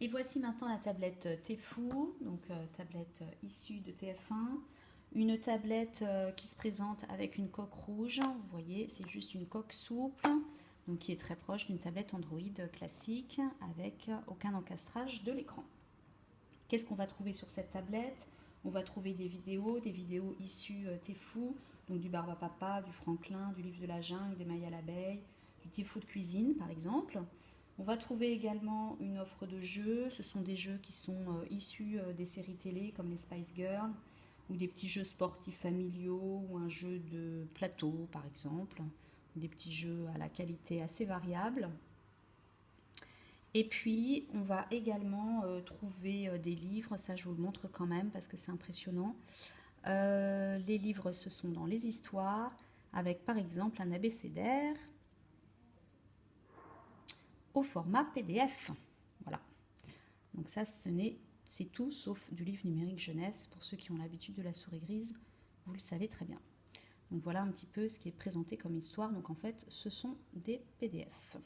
Et voici maintenant la tablette Tfou, donc tablette issue de TF1. Une tablette qui se présente avec une coque rouge. Vous voyez, c'est juste une coque souple, donc qui est très proche d'une tablette Android classique avec aucun encastrage de l'écran. Qu'est-ce qu'on va trouver sur cette tablette? On va trouver des vidéos issues Tfou, donc du Barbapapa, du Franklin, du livre de la jungle, des Mailles à l'abeille, du Tfou de cuisine par exemple. On va trouver également une offre de jeux. Ce sont des jeux qui sont issus des séries télé comme les Spice Girls ou des petits jeux sportifs familiaux ou un jeu de plateau par exemple. Des petits jeux à la qualité assez variable. Et puis, on va également trouver des livres, ça je vous le montre quand même parce que c'est impressionnant. Les livres, ce sont dans les histoires, avec par exemple un abécédaire au format PDF. Voilà. Donc ça, c'est tout sauf du livre numérique jeunesse. Pour ceux qui ont l'habitude de la souris grise, vous le savez très bien. Donc voilà un petit peu ce qui est présenté comme histoire. Donc en fait, ce sont des PDF.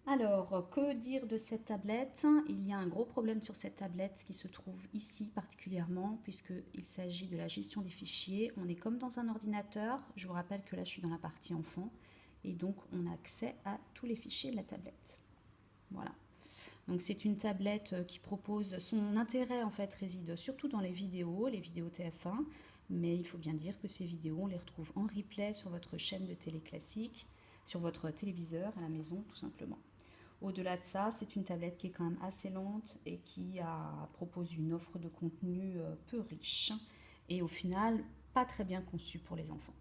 Alors, que dire de cette tablette? Il y a un gros problème sur cette tablette qui se trouve ici particulièrement, puisqu'il s'agit de la gestion des fichiers. On est comme dans un ordinateur. Je vous rappelle que là, je suis dans la partie enfant. Et donc, on a accès à tous les fichiers de la tablette. Voilà. Donc, c'est une tablette qui propose... Son intérêt, en fait, réside surtout dans les vidéos TF1. Mais il faut bien dire que ces vidéos, on les retrouve en replay sur votre chaîne de télé classique, sur votre téléviseur à la maison, tout simplement. Au-delà de ça, c'est une tablette qui est quand même assez lente et qui propose une offre de contenu peu riche et au final pas très bien conçue pour les enfants.